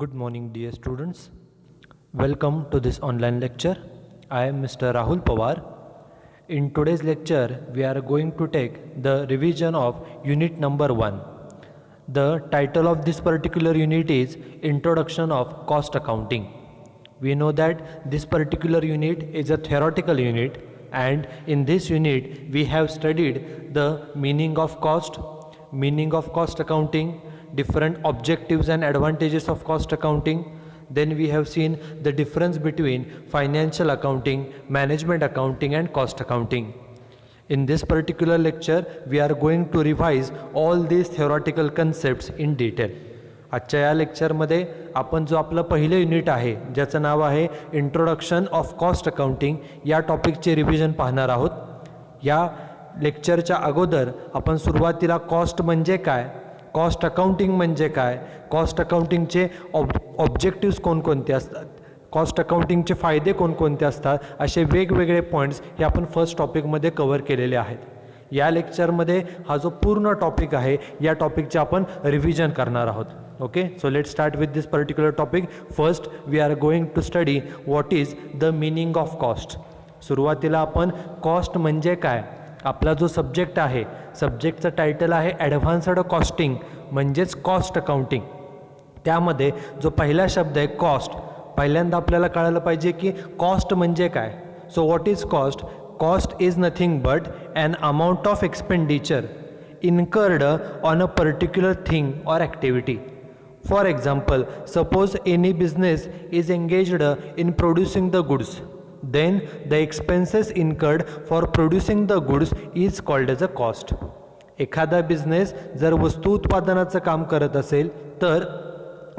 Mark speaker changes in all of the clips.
Speaker 1: Good morning, dear students. Welcome to this online lecture. I am Mr. Rahul Pawar. In today's lecture, we are going to take the revision of unit number 1. The title of this particular unit is Introduction of Cost Accounting. We know that this particular unit is a theoretical unit, and in this unit we have studied the meaning of cost accounting, different objectives and advantages of cost accounting. Then we have seen the difference between financial accounting, management accounting and cost accounting. In this particular lecture we are going to revise all these theoretical concepts in detail. आजच्या या लेक्चरमध्ये आपण जो आपलं पहिलं unit आहे ज्याचं नाव आहे इंट्रोडक्शन ऑफ कॉस्ट अकाउंटिंग या टॉपिकचे रिव्हिजन पाहणार आहोत. या लेक्चरच्या अगोदर आपण सुरुवातीला कॉस्ट म्हणजे काय, कॉस्ट अकाउंटिंग म्हणजे काय, कॉस्ट अकाउंटिंगचे ऑब्जेक्टिव्स कोणकोणते असतात, कॉस्ट अकाउंटिंगचे फायदे कोणकोणते असतात, असे वेगवेगळे पॉईंट्स हे आपण फर्स्ट टॉपिकमध्ये कव्हर केलेले आहेत. या लेक्चरमध्ये हा जो पूर्ण टॉपिक आहे या टॉपिकचे आपण रिव्हिजन करणार आहोत. Okay, so let start with this particular topic. First we are going to study what is the meaning of cost. सुरुवातीला आपण कॉस्ट म्हणजे काय, आपला जो सब्जेक्ट आहे सब्जेक्टचं टायटल आहे ॲडव्हान्स्ड कॉस्टिंग म्हणजेच कॉस्ट अकाउंटिंग. त्यामध्ये जो पहिला शब्द आहे कॉस्ट, पहिल्यांदा आपल्याला कळायला पाहिजे की कॉस्ट म्हणजे काय. So what is cost? Cost is nothing but an amount of expenditure incurred on a particular thing or activity. For example, suppose any business is engaged in producing the goods, then the expenses incurred for producing the goods is called as a cost. एखादा business जर वस्तू उत्पादनाचं काम करत असेल तर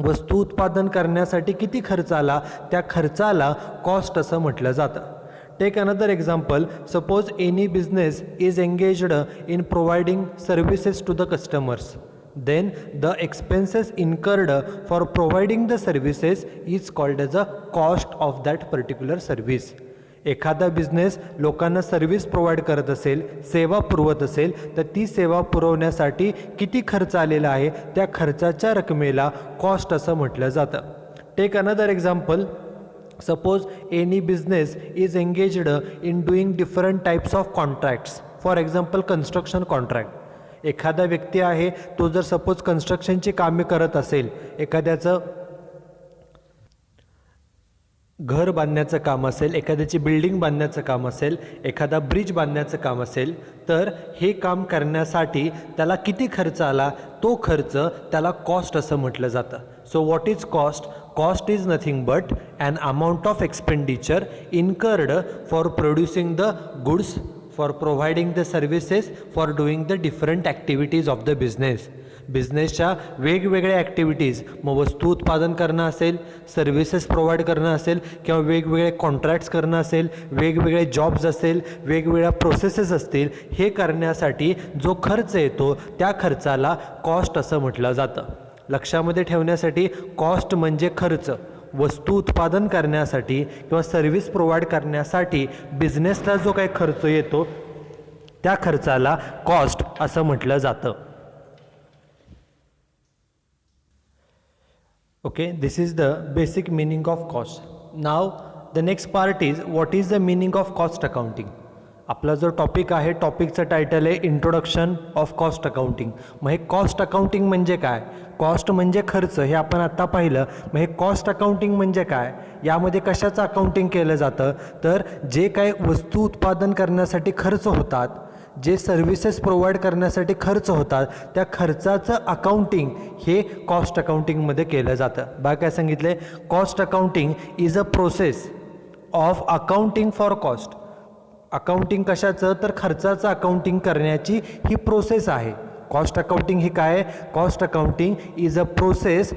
Speaker 1: वस्तू उत्पादन करण्यासाठी किती खर्च आला त्या खर्चाला कॉस्ट असं म्हटलं जातं. Take another example. Suppose any business is engaged in providing services to the customers. Then the expenses incurred for providing the services is called as a cost of that particular service. एखादा business लोकांना service provide करत असेल, सेवा पुरवत असेल तर ती सेवा पुरवण्यासाठी किती खर्च आलेला आहे त्या खर्चाच्या रकमेला कॉस्ट असं म्हटलं जातं. Take another example. Suppose any business is engaged in doing different types of contracts. For example, construction contract. एखादा व्यक्ती आहे तो जर सपोज कन्स्ट्रक्शनची कामे करत असेल, एखाद्याचं घर बांधण्याचं काम असेल, एखाद्याची बिल्डिंग बांधण्याचं काम असेल, एखादा ब्रिज बांधण्याचं काम असेल, तर हे काम करण्यासाठी त्याला किती खर्च आला तो खर्च त्याला कॉस्ट असं म्हटलं जातं. So what is cost? Cost is nothing but an amount of expenditure incurred for producing the goods, for providing the services, for doing the different activities of the business. बिझनेसच्या वेगवेगळ्या ॲक्टिव्हिटीज, मग वस्तू उत्पादन करणं असेल, सर्व्हिसेस प्रोव्हाइड करणं असेल किंवा वेगवेगळे कॉन्ट्रॅक्ट्स करणं असेल, वेगवेगळे जॉब्स असेल, वेगवेगळ्या प्रोसेसेस असतील, हे करण्यासाठी जो खर्च येतो त्या खर्चाला कॉस्ट असं म्हटलं जातं. लक्षामध्ये ठेवण्यासाठी कॉस्ट म्हणजे खर्च. वस्तू उत्पादन करण्यासाठी किंवा सर्व्हिस प्रोव्हाइड करण्यासाठी बिझनेसला जो काही खर्च येतो त्या खर्चाला कॉस्ट असं म्हटलं जातं. Okay, this is the basic meaning of cost. Now the next part is what is the meaning of cost accounting. आपला जो टॉपिक आहे टॉपिकचं टायटल आहे इंट्रोडक्शन ऑफ कॉस्ट अकाउंटिंग. मग हे कॉस्ट अकाउंटिंग म्हणजे काय? कॉस्ट म्हणजे खर्च, हे आपण आत्ता पाहिलं. मग हे कॉस्ट अकाउंटिंग म्हणजे काय? यामध्ये कशाचं अकाउंटिंग केलं जातं तर जे काही वस्तू उत्पादन करण्यासाठी खर्च होतात, जे सर्व्हिसेस प्रोव्हाइड करण्यासाठी खर्च होतात त्या खर्चाचं अकाउंटिंग हे कॉस्ट अकाउंटिंगमध्ये केलं जातं. बघा काय सांगितले, cost accounting is a process of accounting for cost. Accounting कशाचं तर खर्चाचं अकाउंटिंग करण्याची ही प्रोसेस आहे. कॉस्ट अकाउंटिंग ही काय आहे? Cost accounting is a process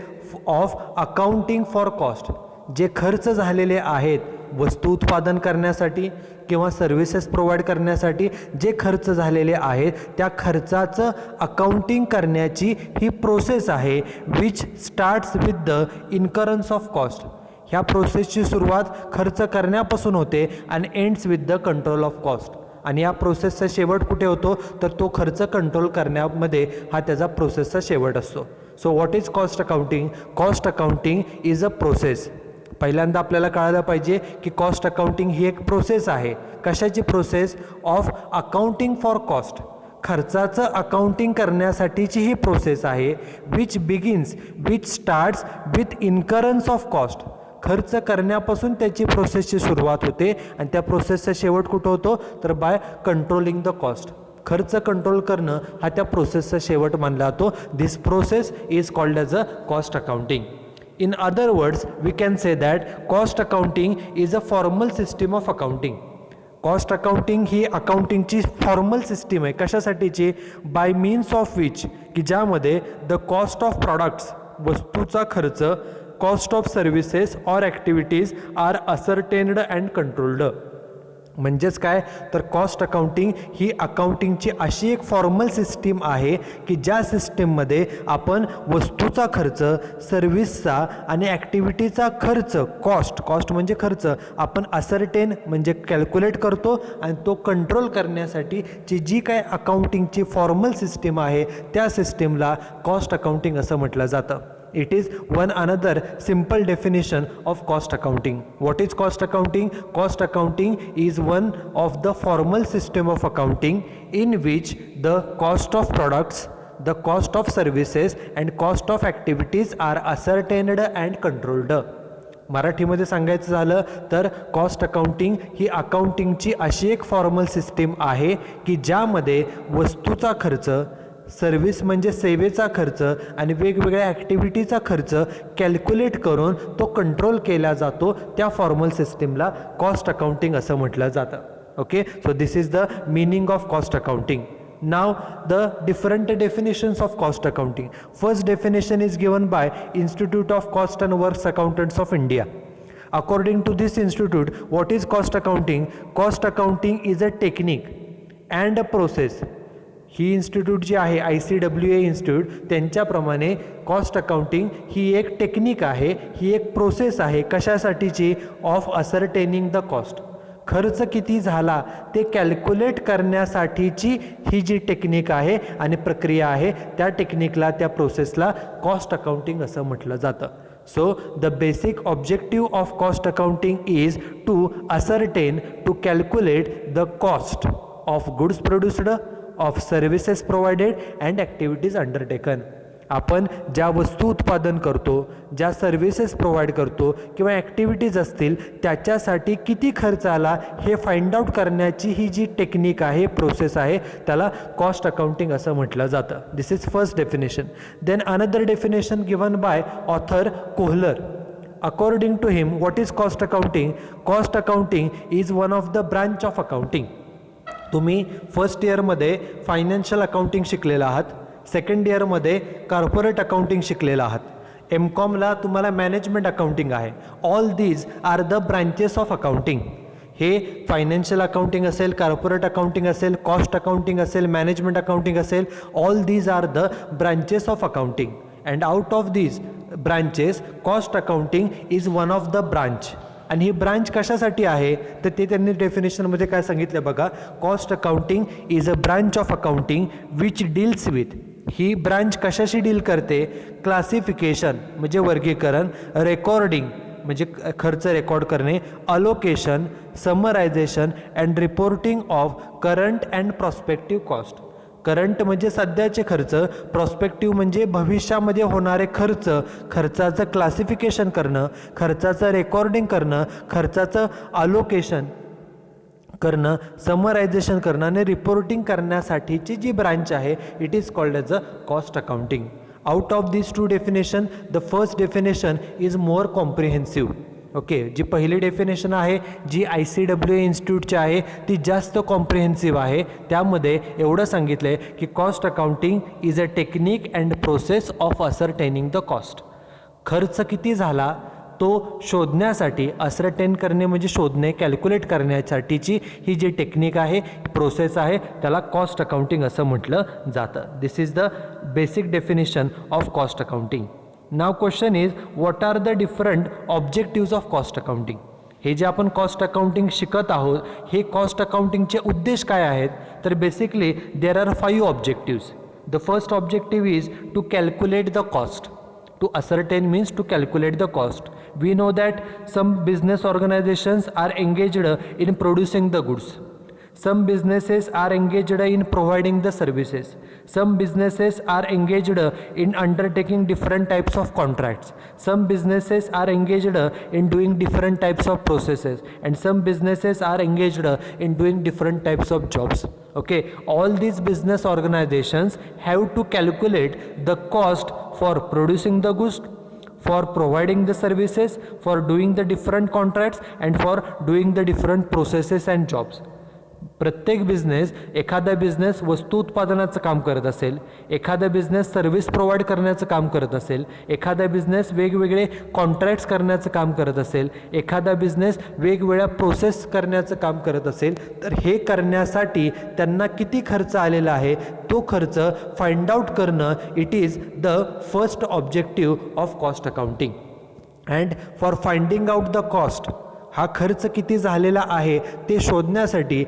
Speaker 1: of accounting for cost. जे खर्च झालेले आहेत वस्तू उत्पादन करण्यासाठी किंवा सर्व्हिसेस प्रोव्हाइड करण्यासाठी जे खर्च झालेले आहेत त्या खर्चाचं अकाउंटिंग करण्याची ही प्रोसेस आहे, which starts with the incurrence of cost. ह्या प्रोसेसची सुरुवात खर्च करण्यापासून होते आणि ends with the control of cost. आणि या प्रोसेसचा शेवट कुठे होतो तर तो खर्च कंट्रोल करण्यामध्ये हा त्याचा प्रोसेसचा शेवट असतो. So what is cost accounting? Cost accounting is a process. पहिल्यांदा आपल्याला कळायला पाहिजे की कॉस्ट अकाउंटिंग ही एक प्रोसेस आहे. कशाची process? Of accounting for cost. खर्चाचं अकाउंटिंग करण्यासाठीची ही प्रोसेस आहे. Which starts with incurrence of cost. खर्च करण्यापासून त्याची प्रोसेसची सुरुवात होते आणि त्या प्रोसेसचा शेवट कुठं होतो? तर बाय कंट्रोलिंग द कॉस्ट. खर्च कंट्रोल करणं हा त्या प्रोसेसचा शेवट मानला जातो. This process is called as a cost accounting. In other words, we can say that cost accounting is a formal system of accounting. Cost accounting ही अकाउंटिंगची फॉर्मल सिस्टीम आहे. कशासाठीची? बाय मीन्स ऑफ विच, की ज्यामध्ये the cost of products, वस्तूचा खर्च, cost of services or activities are ascertained and controlled. म्हणजेच काय? तर कॉस्ट अकाउंटिंग ही अकाउंटिंगची अशी एक फॉर्मल सिस्टीम आहे की ज्या सिस्टीममध्ये आपण वस्तूचा खर्च, सर्व्हिसचा आणि ॲक्टिव्हिटीचा खर्च, कॉस्ट म्हणजे खर्च, आपण असर्टेन म्हणजे कॅल्क्युलेट करतो आणि तो कंट्रोल करण्यासाठीची जी काय अकाउंटिंगची फॉर्मल सिस्टीम आहे त्या सिस्टीमला कॉस्ट अकाउंटिंग असं म्हटलं जातं. It is one another simple definition of cost accounting. What is cost accounting? Cost accounting is one of the formal system of accounting in which the cost of products, the cost of services and cost of activities are ascertained and controlled. मराठीमध्ये सांगायचं झालं तर cost accounting ही अकाउंटिंगची अशी एक formal system आहे की ज्यामध्ये वस्तूचा खर्च, सर्व्हिस म्हणजे सेवेचा खर्च आणि वेगवेगळ्या ॲक्टिव्हिटीचा खर्च कॅल्क्युलेट करून तो कंट्रोल केला जातो. त्या फॉर्मल सिस्टीमला कॉस्ट अकाउंटिंग असं म्हटलं जातं. Okay, so this is the meaning of cost accounting. Now the different definitions of cost accounting. First definition is given by Institute of Cost and Works Accountants of India. According to this institute, what is cost accounting? Cost accounting is a technique and a process. ही institute जी आहे ICWA institute, त्यांच्याप्रमाणे cost accounting ही एक technique आहे, ही एक process आहे. कशासाठीची? Of ascertaining the cost. खर्च किती झाला ते कॅल्क्युलेट करण्यासाठीची ही जी टेक्निक आहे आणि प्रक्रिया आहे त्या टेक्निकला, त्या प्रोसेसला कॉस्ट अकाउंटिंग असं म्हटलं जातं. So the basic objective of cost accounting is to ascertain, to calculate the cost of goods produced, of services provided and activities undertaken. आपण ज्या वस्तू उत्पादन करतो, ज्या सर्व्हिसेस प्रोव्हाइड करतो किंवा ॲक्टिव्हिटीज असतील त्याच्यासाठी किती खर्च आला हे फाइंड आउट करण्याची ही जी टेक्निक आहे, प्रोसेस आहे, त्याला कॉस्ट अकाउंटिंग असं म्हटलं जातं. This is first definition. Then another definition given by author Kohler. According to him, what is cost accounting? Cost accounting is one of the branch of accounting. तुम्ही first इयरमध्ये financial accounting शिकलेला आहात, second इयरमध्ये corporate accounting शिकलेला आहात, MCOMला तुम्हाला management accounting आहे. All these are the branches of accounting. हे फायनान्शियल अकाउंटिंग असेल, कॉर्पोरेट अकाउंटिंग असेल, कॉस्ट अकाउंटिंग असेल, मॅनेजमेंट अकाउंटिंग असेल, all these are the branches of accounting. And out of these branches cost accounting is one of the branch. आणि ही branch कशासाठी आहे तर ते त्यांनी डेफिनेशनमध्ये काय सांगितलं बघा. Cost accounting is a branch of accounting which deals with. ही ब्रांच कशाशी डील करते? क्लासिफिकेशन म्हणजे वर्गीकरण, रेकॉर्डिंग म्हणजे खर्च रेकॉर्ड करणे, allocation, summarisation and reporting of current and prospective cost. Current म्हणजे सध्याचे खर्च, प्रॉस्पेक्टिव्ह म्हणजे भविष्यामध्ये होणारे खर्च, खर्चाचं क्लासिफिकेशन करणं, खर्चाचं रेकॉर्डिंग करणं, खर्चाचं अलोकेशन करणं, समरायझेशन करणं आणि रिपोर्टिंग करण्यासाठीची जी ब्रांच आहे it is called as a cost accounting. Out of this two definition the first definition is more comprehensive. Okay, जी पहिली डेफिनेशन आहे जी ICWA इन्स्टिट्यूटची आहे ती जास्त कॉम्प्रिहेन्सिव्ह आहे. त्यामध्ये एवढं सांगितलं आहे की cost accounting is a technique and process of ascertaining the cost. खर्च किती झाला तो शोधण्यासाठी, असर्टेन करणे म्हणजे शोधणे, कॅल्क्युलेट करण्यासाठीची ही जी टेक्निक आहे, प्रोसेस आहे, त्याला कॉस्ट अकाउंटिंग असं म्हटलं जातं. This is the basic definition of cost accounting. Now question is what are the different objectives of cost accounting. हे जे आपण कॉस्ट अकाउंटिंग शिकत आहोत हे कॉस्ट अकाउंटिंगचे उद्देश काय आहेत तर basically there are 5 objectives. The first objective is to calculate the cost. To ascertain means to calculate the cost. We know that some business organizations are engaged in producing the goods. Some businesses are engaged in providing the services. Some businesses are engaged in undertaking different types of contracts. Some businesses are engaged in doing different types of processes, and some businesses are engaged in doing different types of jobs. Okay, all these business organizations have to calculate the cost for producing the goods, for providing the services, for doing the different contracts, and for doing the different processes and jobs. प्रत्येक business, एखादा business वस्तू उत्पादनाचं काम करत असेल, एखादा business service provide करण्याचं काम करत असेल, एखादा बिझनेस वेगवेगळे कॉन्ट्रॅक्ट्स करण्याचं काम करत असेल, एखादा बिझनेस वेगवेगळ्या प्रोसेस करण्याचं काम करत असेल, तर हे करण्यासाठी त्यांना किती खर्च आलेला आहे तो खर्च फाइंड आउट करणं it is the first objective of cost accounting. And for finding out the cost, हा खर्च किती झालेला आहे ते शोधण्यासाठी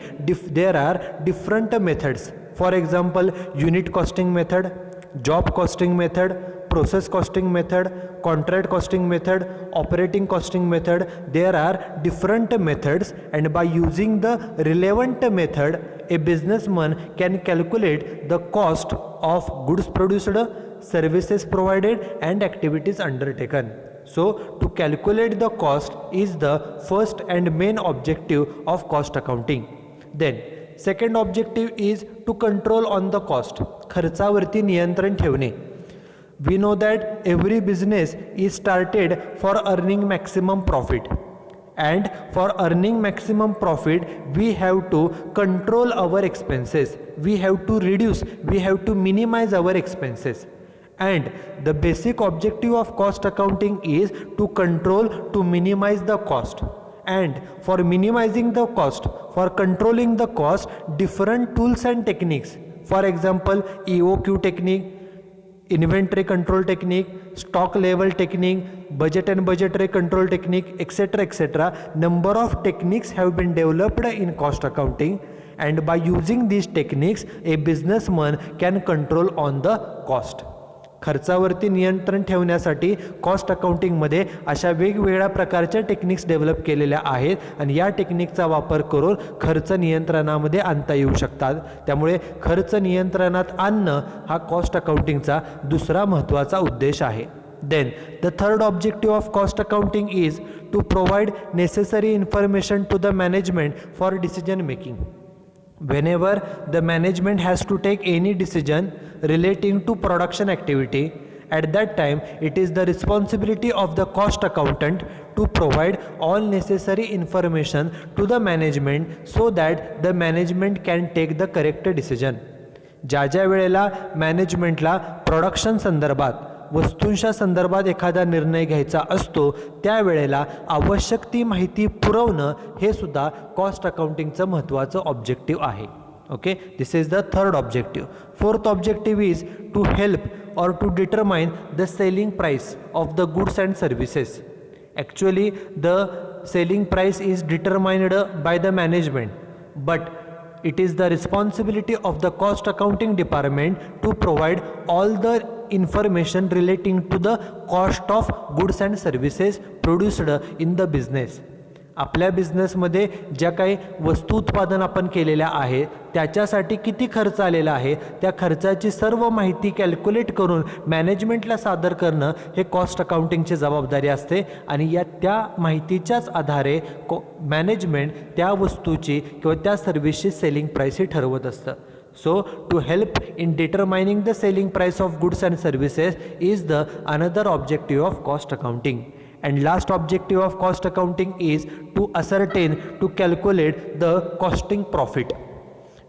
Speaker 1: there are different methods. For example unit costing method, job costing method, process costing method, contract costing method, operating costing method. There are different methods and by using the relevant method A businessman can calculate the cost of goods produced, services provided and activities undertaken. So to calculate the cost is the first and main objective of cost accounting. Then second objective is to control on the cost. खर्चावरती नियंत्रण ठेवणे. We know that every business is started for earning maximum profit, and for earning maximum profit we have to control our expenses, we have to reduce, we have to minimize our expenses. And the basic objective of cost accounting is to control, to minimize the cost. And for minimizing the cost, for controlling the cost, different tools and techniques. For example, EOQ technique, inventory control technique, stock level technique, budget and budgetary control technique, etc. Number of techniques have been developed in cost accounting, and by using these techniques a businessman can control on the cost. खर्चावरती नियंत्रण ठेवण्यासाठी cost अकाउंटिंगमध्ये अशा वेगवेगळ्या प्रकारच्या techniques develop केलेल्या आहेत, आणि या टेक्निकचा वापर करून खर्च नियंत्रणामध्ये आणता येऊ शकतात. त्यामुळे खर्च नियंत्रणात आणणं हा कॉस्ट अकाउंटिंगचा दुसरा महत्त्वाचा उद्देश आहे. Then the third objective of cost accounting is to provide necessary information to the management for decision making. Whenever the management has to take any decision relating to production activity, at that time it is the responsibility of the cost accountant to provide all necessary information to the management so that the management can take the correct decision. ज्या वेळेला मॅनेजमेंटला production संदर्भात, वस्तूंच्या संदर्भात एखादा निर्णय घ्यायचा असतो, त्यावेळेला आवश्यक ती माहिती पुरवणं हे सुद्धा कॉस्ट अकाउंटिंगचं महत्त्वाचं ऑब्जेक्टिव्ह आहे. Okay, this is the third objective. Fourth objective is to help or to determine the selling price of the goods and services. Actually the selling price is determined by the management, but it is the responsibility of the cost accounting department to provide all the information relating to the cost of goods and services produced in the business. आपल्या बिझनेसमध्ये ज्या काही वस्तू उत्पादन आपण केलेल्या आहे त्याच्यासाठी किती खर्च आलेला आहे त्या खर्चाची सर्व माहिती कॅल्क्युलेट करून मॅनेजमेंटला सादर करणं हे कॉस्ट अकाउंटिंगची जबाबदारी असते, आणि त्या माहितीच्याच आधारे मॅनेजमेंट त्या वस्तूची किंवा त्या सर्व्हिसची सेलिंग प्राईस ही ठरवत असतं. So to help in determining the selling price of goods and services is the another objective of cost accounting. And last objective of cost accounting is to ascertain, to calculate the costing profit.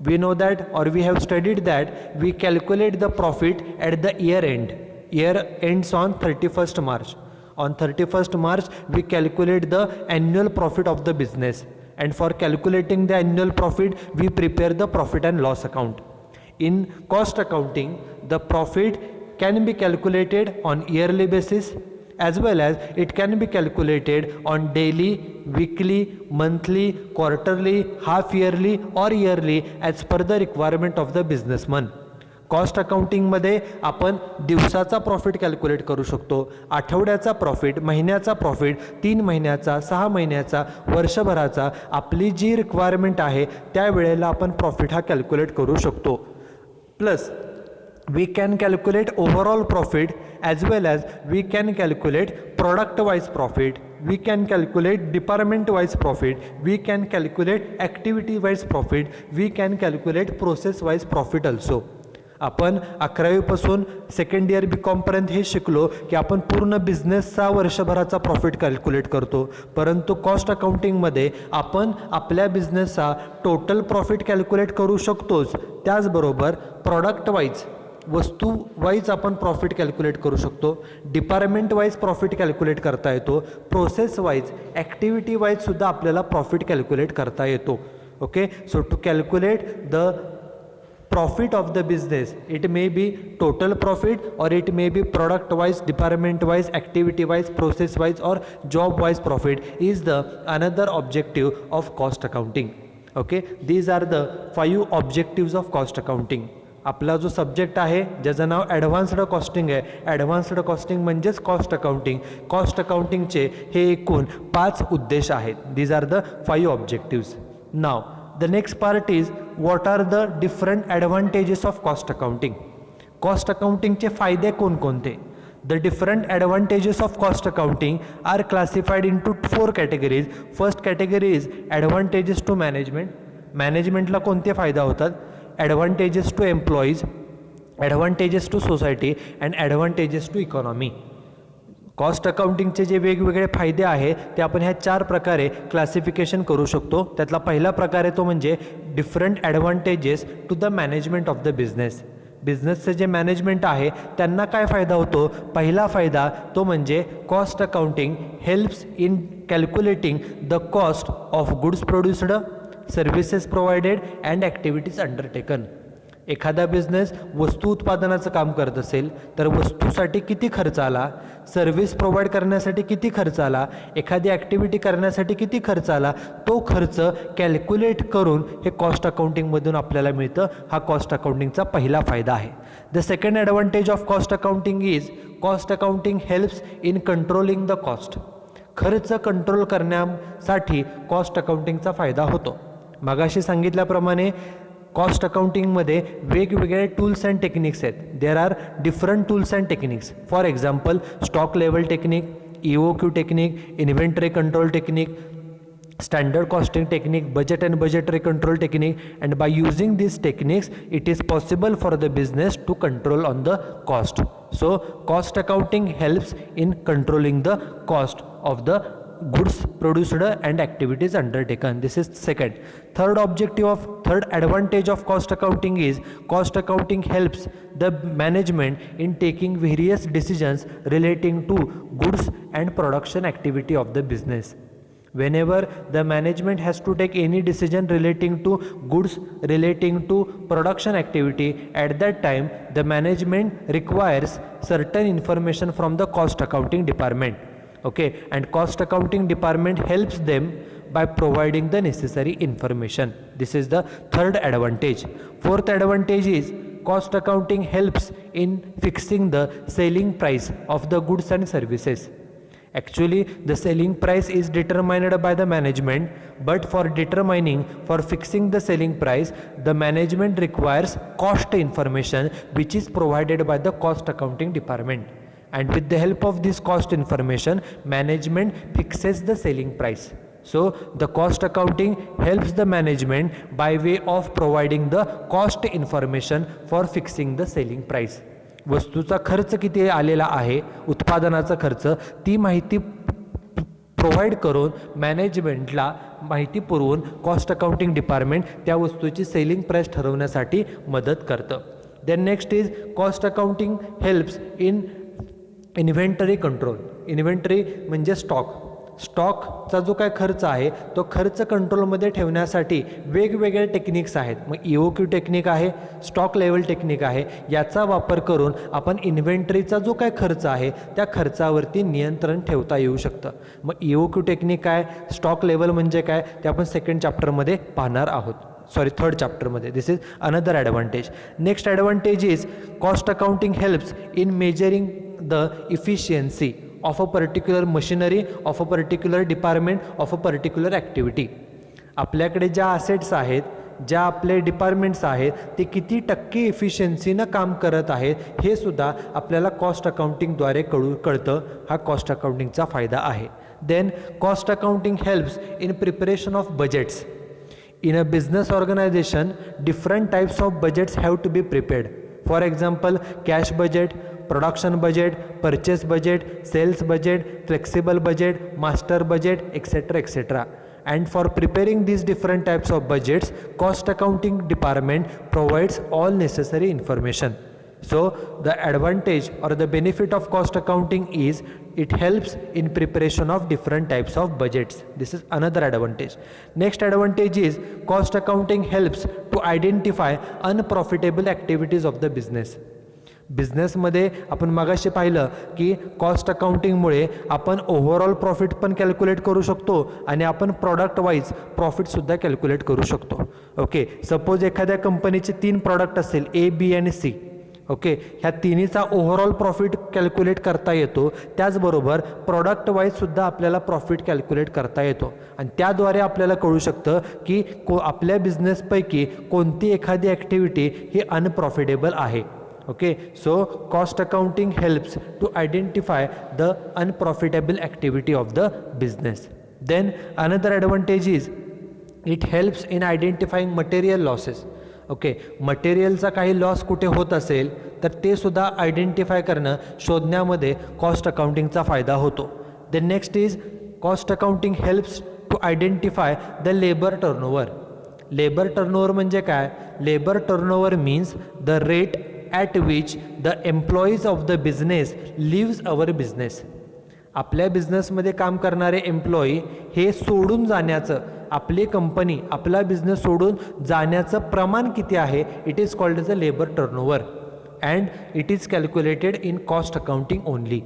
Speaker 1: We know that, or we have studied that we calculate the profit at the year end. Year ends on 31st March. On 31st March we calculate the annual profit of the business, and for calculating the annual profit we prepare the profit and loss account. In cost accounting, the profit can be calculated on yearly basis, as well as it can be calculated on daily, weekly, monthly, quarterly, half yearly or yearly as per the requirement of the businessman. Cost अकाउंटिंगमध्ये आपण दिवसाचा profit calculate करू शकतो, आठवड्याचा profit, महिन्याचा profit, 3 महिन्याचा, 6 महिन्याचा, वर्षभराचा. आपली जी रिक्वायरमेंट आहे त्यावेळेला आपण प्रॉफिट हा कॅल्क्युलेट करू शकतो. Plus we can calculate overall profit as well as we can calculate product wise profit, we can calculate department wise profit, we can calculate activity wise profit, we can calculate process wise profit also. आपण 11वीपासून second year BCom हे शिकलो की आपण पूर्ण बिझनेसचा वर्षभराचा profit calculate करतो, परंतु cost अकाउंटिंगमध्ये आपण आपल्या बिझनेसचा टोटल प्रॉफिट कॅल्क्युलेट करू शकतोच, त्याचबरोबर प्रॉडक्ट वाईज, वस्तू वाईज आपण प्रॉफिट कॅल्क्युलेट करू शकतो, डिपार्टमेंट वाईज प्रॉफिट कॅल्क्युलेट करता येतो, प्रोसेस वाईज, ॲक्टिव्हिटी वाईजसुद्धा आपल्याला प्रॉफिट कॅल्क्युलेट करता येतो. Okay, so to calculate the profit of the business, it may be total profit or it may be product wise, department wise, activity wise, process wise or job wise profit is the another objective of cost accounting. Okay, these are the 5 objectives of cost accounting. आपला जो subject आहे ज्याचं नाव advanced costing आहे, advanced costing म्हणजेच cost accounting. कॉस्ट अकाउंटिंगचे हे एकूण 5 उद्देश आहेत. These are the 5 objectives. Now the next part is what are the different advantages of cost accounting. Cost accounting चे फायदे कोणकोणते? The different advantages of cost accounting are classified into 4 categories. First category is advantages to management. मॅनेजमेंटला कोणते फायदा होतात? Advantages to employees, advantages to society and advantages to economy. Cost अकाउंटिंगचे जे वेगवेगळे फायदे आहेत ते आपण ह्या 4 प्रकारे क्लासिफिकेशन करू शकतो. त्यातला पहिला प्रकार आहे तो म्हणजे different advantages to the management of the business. बिझनेसचे जे मॅनेजमेंट आहे त्यांना काय फायदा होतो? पहिला फायदा तो म्हणजे cost accounting helps in calculating the cost of goods produced, services provided and activities undertaken. एखादा बिझनेस वस्तू उत्पादनाचं काम करत असेल तर वस्तूसाठी किती खर्च आला, सर्व्हिस प्रोव्हाइड करण्यासाठी किती खर्च आला, एखादी ॲक्टिव्हिटी करण्यासाठी किती खर्च आला, तो खर्च कॅल्क्युलेट करून हे कॉस्ट अकाउंटिंगमधून आपल्याला मिळतं. हा कॉस्ट अकाउंटिंगचा पहिला फायदा आहे. The second advantage of cost accounting is cost accounting helps in controlling the cost. खर्च कंट्रोल करण्यासाठी कॉस्ट अकाउंटिंगचा फायदा होतो. मगाशी सांगितल्याप्रमाणे कॉस्ट अकाउंटिंगमध्ये वेगवेगळे टूल्स अँड टेक्निक्स आहेत. There are different tools and techniques. For example stock level technique, EOQ technique, inventory control technique, standard costing technique, budget and budgetary control technique, and by using these techniques it is possible for the business to control on the cost. So cost accounting helps in controlling the cost of the goods produced and activities undertaken. This is second. Third advantage of cost accounting is cost accounting helps the management in taking various decisions relating to goods and production activity of the business. Whenever the management has to take any decision relating to goods, relating to production activity, at that time the management requires certain information from the cost accounting department. Okay, and cost accounting department helps them by providing the necessary information. This is the third advantage. Fourth advantage is cost accounting helps in fixing the selling price of the goods and services. Actually, the selling price is determined by the management, but for fixing the selling price, the management requires cost information which is provided by the cost accounting department. And with the help of this cost information, management fixes the selling price. So the cost accounting helps the management by way of providing the cost information for fixing the selling price. वस्तूचा खर्च किती आलेला आहे, उत्पादनाचा खर्च, ती माहिती provide करून मॅनेजमेंटला माहिती पुरवून कॉस्ट अकाउंटिंग डिपार्टमेंट त्या वस्तूची सेलिंग प्राइस ठरवण्यासाठी मदत करतं. Then next is cost accounting helps in inventory control. Inventory म्हणजे स्टॉकचा जो काय खर्च आहे तो खर्च कंट्रोलमध्ये ठेवण्यासाठी वेगवेगळे टेक्निक्स आहेत. मग EOQ टेक्निक आहे, स्टॉक लेवल टेक्निक आहे. याचा वापर करून आपण इन्व्हेंटरीचा जो काय खर्च आहे त्या खर्चावरती नियंत्रण ठेवता येऊ शकतं. मग EOQ टेक्निक काय, स्टॉक लेवल म्हणजे काय, ते आपण सेकंड चॅप्टरमध्ये पाहणार आहोत. थर्ड चॅप्टरमध्ये. This is another advantage. Next advantage is cost accounting helps in measuring the efficiency of a particular machinery, of a particular department, of a particular activity. आपल्याकडे ज्या असेट्स आहेत, ज्या आपले डिपार्टमेंट्स आहेत, ते किती टक्के इफिशियन्सीनं काम करत आहेत हे सुद्धा आपल्याला कॉस्ट अकाउंटिंगद्वारे कळतं. हा कॉस्ट अकाउंटिंगचा फायदा आहे. Then cost accounting helps in preparation of budgets. In a business organization, different types of budgets have to be prepared. For example, cash budget, production budget, purchase budget, sales budget, flexible budget, master budget, etc. etc. And for preparing these different types of budgets, cost accounting department provides all necessary information. So the advantage or the benefit of cost accounting is it helps in preparation of different types of budgets. This is another advantage. Next advantage is cost accounting helps to identify unprofitable activities of the business. बिझनेसमध्ये आपण मगाशी पाहिलं की cost अकाउंटिंगमुळे आपण overall profit पण calculate करू शकतो आणि आपण प्रॉडक्ट वाईज प्रॉफिटसुद्धा कॅल्क्युलेट करू शकतो. ओके, सपोज एखाद्या कंपनीचे 3 प्रॉडक्ट असेल ए, बी आणि सी. ओके, ह्या तिन्हीचा ओव्हरऑल प्रॉफिट कॅल्क्युलेट करता येतो. त्याचबरोबर प्रॉडक्ट वाईजसुद्धा आपल्याला प्रॉफिट कॅल्क्युलेट करता येतो आणि त्याद्वारे आपल्याला कळू शकतं की आपल्या बिझनेसपैकी कोणती एखादी ॲक्टिव्हिटी ही अनप्रॉफिटेबल आहे. Okay, so cost accounting helps to identify the unprofitable activity of the business. Then another advantage is it helps in identifying material losses. Okay, मटेरियलचा काही लॉस कुठे होत असेल तर ते सुद्धा आयडेंटिफाय करणं, शोधण्यामध्ये कॉस्ट अकाउंटिंगचा फायदा होतो. Then next is cost accounting helps to identify the labour turnover. Labour turnover म्हणजे काय? Labour turnover means the rate at which the employees of the business leaves our business. आपल्या बिझनेसमध्ये काम करणारे एम्प्लॉई हे सोडून जाण्याचं, आपली कंपनी आपला बिझनेस सोडून जाण्याचं प्रमाण किती आहे, it is called as a labour turnover and it is calculated in cost accounting only.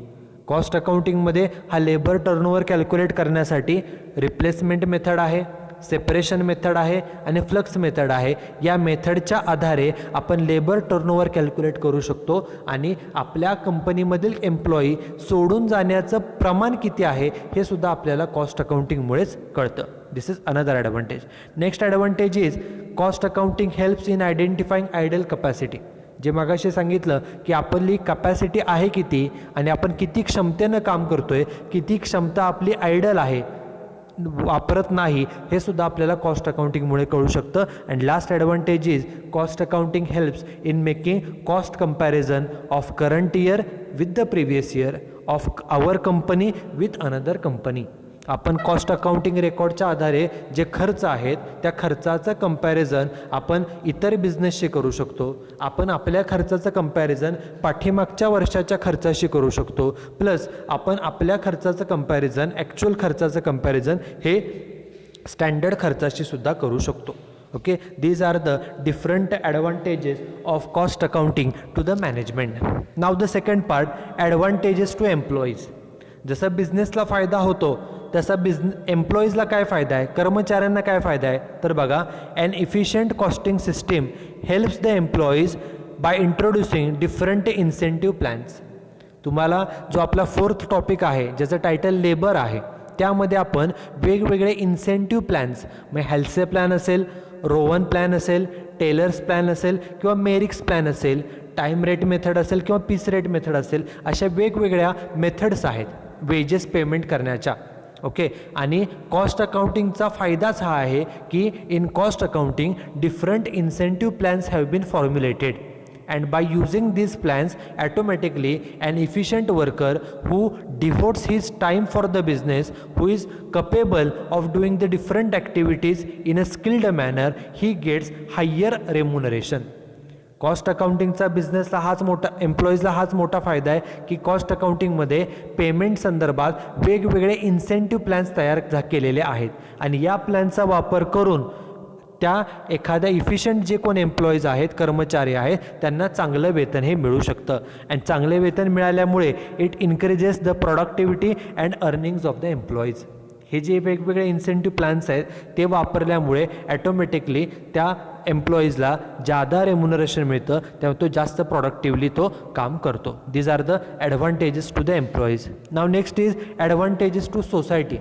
Speaker 1: Cost अकाउंटिंगमध्ये हा लेबर टर्नओव्हर कॅल्क्युलेट करण्यासाठी रिप्लेसमेंट मेथड आहे, सेपरेशन मेथड आहे आणि फ्लक्स मेथड आहे. या मेथडच्या आधारे आपण लेबर टर्नओव्हर कॅल्क्युलेट करू शकतो आणि आपल्या कंपनीमधील एम्प्लॉई सोडून जाण्याचं प्रमाण किती आहे हे सुद्धा आपल्याला कॉस्ट अकाउंटिंगमुळेच कळतं. This is another advantage. Next advantage is cost accounting helps in identifying idle capacity. जे मगाशी सांगितलं की आपली कपॅसिटी आहे किती आणि आपण किती क्षमतेनं काम करतोय, किती क्षमता आपली आयडल आहे, वापरत नाही, हे सुद्धा आपल्याला कॉस्ट अकाउंटिंगमुळे कळू शकतं. And last advantage is cost accounting helps in making cost comparison of current year with the previous year of our company with another company. आपण कॉस्ट अकाउंटिंग रेकॉर्डच्या आधारे जे खर्च आहेत त्या खर्चाचं कंपॅरिझन आपण इतर बिझनेसशी करू शकतो. आपण आपल्या खर्चाचं कंपॅरिझन पाठीमागच्या वर्षाच्या खर्चाशी करू शकतो. प्लस आपण आपल्या खर्चाचं कंपॅरिझन, ॲक्च्युअल खर्चाचं कंपॅरिझन हे स्टँडर्ड खर्चाशी सुद्धा करू शकतो. Okay, these are the different advantages of cost accounting to the management. Now the second part, advantages to employees. जसं बिझनेसला फायदा होतो तसा एम्प्लॉईजला काय फायदा आहे, कर्मचाऱ्यांना काय फायदा आहे, तर बघा, an efficient costing system helps the employees by introducing different incentive plans. तुम्हाला जो आपला 4th टॉपिक आहे ज्याचं टायटल लेबर आहे, त्यामध्ये आपण वेगवेगळे इन्सेंटिव्ह प्लॅन्स, म्हणजे हेल्से प्लॅन असेल, रोवन प्लॅन असेल, टेलर्स प्लॅन असेल किंवा मेरिक्स प्लॅन असेल, टाईम रेट मेथड असेल किंवा पीस रेट मेथड असेल, अशा वेगवेगळ्या मेथड्स आहेत वेजेस पेमेंट करण्याच्या. ओके, आणि कॉस्ट अकाउंटिंगचा फायदाच हा आहे की in cost accounting different incentive plans have been formulated and by using these plans automatically an efficient worker who devotes his time for the business, who is capable of doing the different activities in a skilled manner, he gets higher remuneration. Cost अकाउंटिंगचा बिझनेसला हाच मोठा, एम्प्लॉईजला हाच मोठा फायदा आहे की cost अकाउंटिंगमध्ये पेमेंट संदर्भात वेगवेगळे इन्सेंटिव्ह प्लॅन्स तयार केलेले आहेत आणि या प्लॅनचा वापर करून त्या एखाद्या इफिशियंट जे कोण एम्प्लॉईज आहेत, कर्मचारी आहेत, त्यांना चांगलं वेतन हे मिळू शकतं. अँड चांगले वेतन मिळाल्यामुळे it increases the productivity and earnings of the employees. हे जे वेगवेगळे इन्सेंटिव्ह प्लॅन्स आहेत ते वापरल्यामुळे ॲटोमॅटिकली त्या एम्प्लॉईजला जादा रेम्युनरेशन मिळतं, त्यामुळे तो जास्त प्रोडक्टिव्हली तो काम करतो. These are the advantages to the employees. Now next is advantages to society.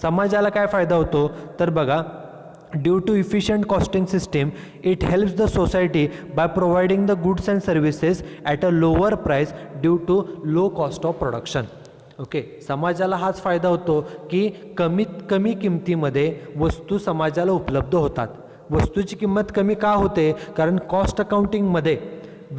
Speaker 1: समाजाला काय फायदा होतो तर बघा, due to efficient costing system it helps the society by providing the goods and services at a lower price due to low cost of production. Okay, समाजाला हाच फायदा होतो की कमीत कमी किमतीमध्ये वस्तू समाजाला उपलब्ध होतात. वस्तूची किंमत कमी का होते? कारण कॉस्ट अकाउंटिंगमध्ये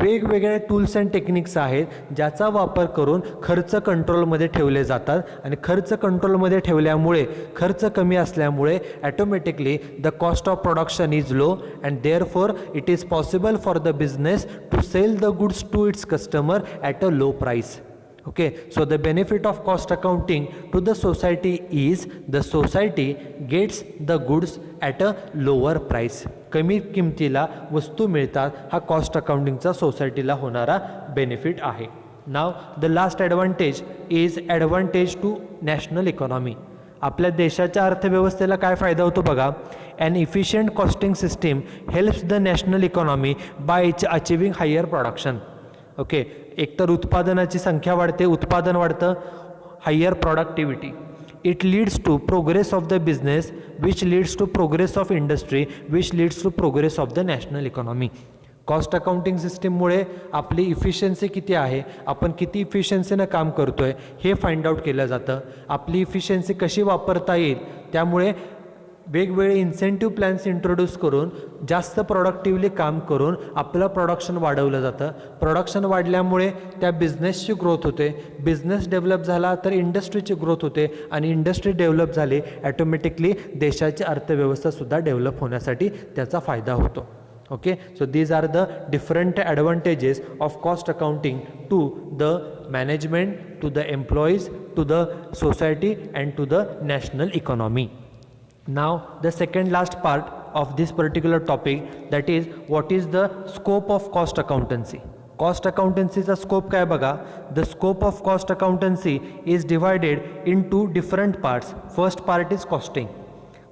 Speaker 1: वेगवेगळे टूल्स अँड टेक्निक्स आहेत ज्याचा वापर करून खर्च कंट्रोलमध्ये ठेवले जातात आणि खर्च कंट्रोलमध्ये ठेवल्यामुळे खर्च कमी असल्यामुळे automatically the cost of production is low and therefore it is possible for the business to sell the goods to its customer at a low price. Okay, so the benefit of cost accounting to the society is the society gets the goods at a lower price. कमी किमतीला वस्तू मिळतात, हा cost अकाउंटिंगचा सोसायटीला होणारा benefit आहे. Now the last advantage is advantage to national economy. आपल्या देशाच्या अर्थव्यवस्थेला काय फायदा होतो बघा. An efficient costing system helps the national economy by achieving higher production. Okay, एकतर उत्पादनाची संख्या वाढते, उत्पादन वाढतं, higher productivity. It leads to progress of the business which leads to progress of industry which leads to progress of the national economy. Cost accounting सिस्टीममुळे आपली efficiency किती आहे, आपण किती इफिशियन्सीनं काम करतो आहे हे फाइंड आउट केलं जातं. आपली इफिशियन्सी कशी वापरता येईल त्यामुळे वेगवेगळे इन्सेंटिव्ह प्लॅन्स इंट्रोड्यूस करून जास्त प्रोडक्टिव्हली काम करून आपलं प्रोडक्शन वाढवलं जातं. प्रोडक्शन वाढल्यामुळे त्या बिझनेसची ग्रोथ होते, बिझनेस डेव्हलप झाला तर इंडस्ट्रीची ग्रोथ होते आणि इंडस्ट्री डेव्हलप झाली ॲटोमॅटिकली देशाची अर्थव्यवस्थासुद्धा डेव्हलप होण्यासाठी त्याचा फायदा होतो. Okay, so these are the different advantages of cost accounting to the management, to the employees, to the society and to the national economy. Now the second last part of this particular topic, that is what is the scope of cost accountancy. Cost accountancy चा scope काय बघा. The scope of cost accountancy is divided into different parts. First part is costing.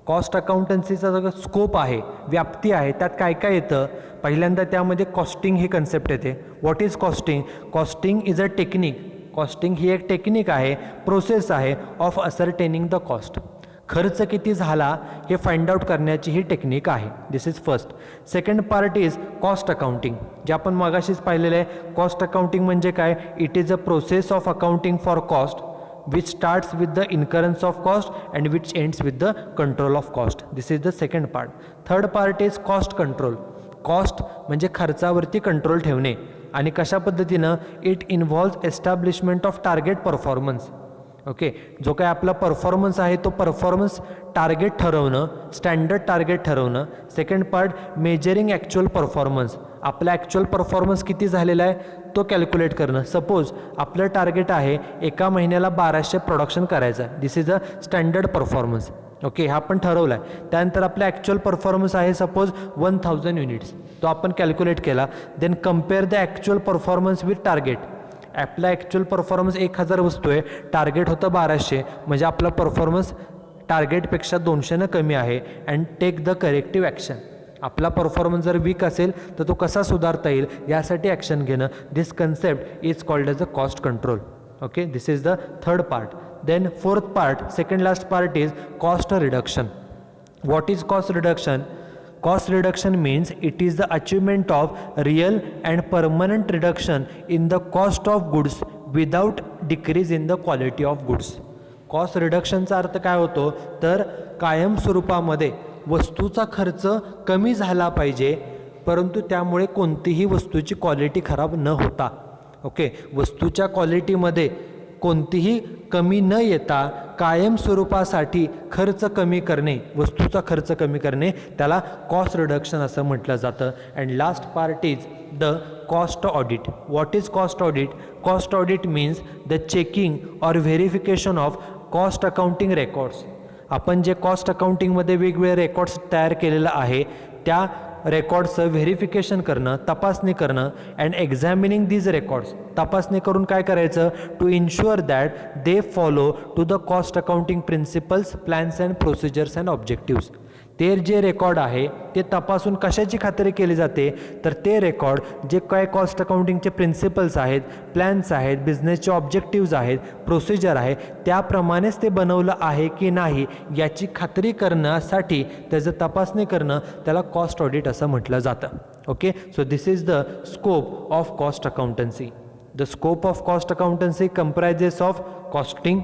Speaker 1: Cost अकाउंटन्सीचा जो scope आहे, व्याप्ती आहे, त्यात काय काय येतं. पहिल्यांदा त्यामध्ये कॉस्टिंग ही कन्सेप्ट येते. What is costing? Costing is a technique. Costing ही एक टेक्निक आहे, प्रोसेस आहे ऑफ असरटेनिंग द कॉस्ट. खर्च किती झाला हे फाइंड आउट करण्याची ही टेक्निक आहे. This is first. Second part is cost accounting, जे आपण मगाशीच पाहिलेलं आहे. कॉस्ट अकाउंटिंग म्हणजे काय? It is a process of accounting for cost which starts with the incurrence of cost and which ends with the control of cost. This is the second part. Third part is cost control. Cost म्हणजे खर्चावरती control ठेवणे आणि कशा पद्धतीनं? It involves establishment of target performance. Okay, जो काय आपला performance आहे तो परफॉर्मन्स टार्गेट ठरवणं, स्टँडर्ड टार्गेट ठरवणं. Second part measuring actual performance. आपला ॲक्च्युअल परफॉर्मन्स किती झालेला आहे तो कॅल्क्युलेट करणं. सपोज आपलं टार्गेट आहे एका महिन्याला 1200 प्रोडक्शन करायचं आहे. This is a standard performance. Okay, हा आपण ठरवला आहे. त्यानंतर आपला ॲक्च्युअल परफॉर्मन्स आहे सपोज 1000 युनिट्स, तो आपण कॅल्क्युलेट केला. Then compare the actual performance with target. आपला ॲक्च्युअल परफॉर्मन्स 1000 वस्तू आहे, टार्गेट होतं 1200, म्हणजे आपला परफॉर्मन्स टार्गेटपेक्षा 200 कमी आहे. And take the corrective action. आपला परफॉर्मन्स जर वीक असेल तर तो कसा सुधारता येईल यासाठी ॲक्शन घेणं. This concept is called as a cost control. Okay, this is the third part. Then fourth part, second last part is cost reduction. What is cost reduction? Cost reduction means it is the achievement of real and permanent reduction in the cost of goods without decrease in the quality of goods. Cost रिडक्शनचा अर्थ काय होतो तर कायम स्वरूपामध्ये वस्तूचा खर्च कमी झाला पाहिजे, परंतु त्यामुळे कोणतीही वस्तूची क्वालिटी खराब न होता. ओके, वस्तूच्या क्वालिटीमध्ये कोणतीही कमी न येता कायम स्वरूपासाठी खर्च कमी करणे, वस्तूचा खर्च कमी करणे, त्याला कॉस्ट रिडक्शन असं म्हटलं जातं. And last part is the cost audit. What is cost audit? Cost audit means the checking or verification of cost accounting records. आपण जे कॉस्ट अकाउंटिंगमध्ये वेगवेगळे रेकॉर्ड्स तयार केलेलं आहे त्या रेकॉर्ड्सचं व्हेरिफिकेशन करणं, तपासणी करणं अँड एक्झॅमिनिंग दीज रेकॉर्ड्स, तपासणी करून काय करायचं, to ensure that they follow to the cost accounting principles, plans and procedures and objectives. ते जे रेकॉर्ड आहे ते तपासून कशाची खात्री केली जाते, तर ते रेकॉर्ड जे काय कॉस्ट अकाउंटिंगचे प्रिन्सिपल्स आहेत, प्लॅन्स आहेत, बिझनेसचे ऑब्जेक्टिव्ज आहेत, प्रोसिजर आहे, त्याप्रमाणेच ते बनवलं आहे की नाही याची खात्री करण्यासाठी त्याचं तपासणी करणं, त्याला कॉस्ट ऑडिट असं म्हटलं जातं. Okay, so this is the scope of cost accountancy. The scope of cost accountancy comprises of costing,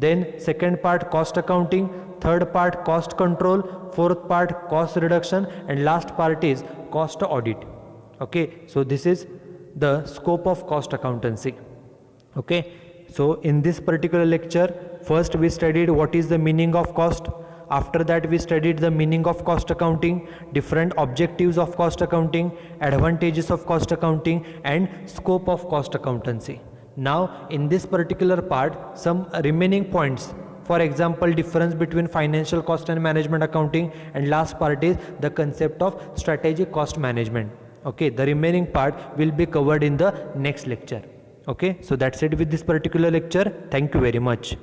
Speaker 1: then second part cost accounting, third part cost control, fourth part cost reduction, and last part is cost audit. Okay, so this is the scope of cost accountancy. Okay, so in this particular lecture, first we studied what is the meaning of cost. After that we studied the meaning of cost accounting, different objectives of cost accounting, advantages of cost accounting, and scope of cost accountancy. Now in this particular part, some remaining points, for example difference between financial cost and management accounting, and last part is the concept of strategic cost management. Okay, the remaining part will be covered in the next lecture. Okay, so that's it with this particular lecture. Thank you very much.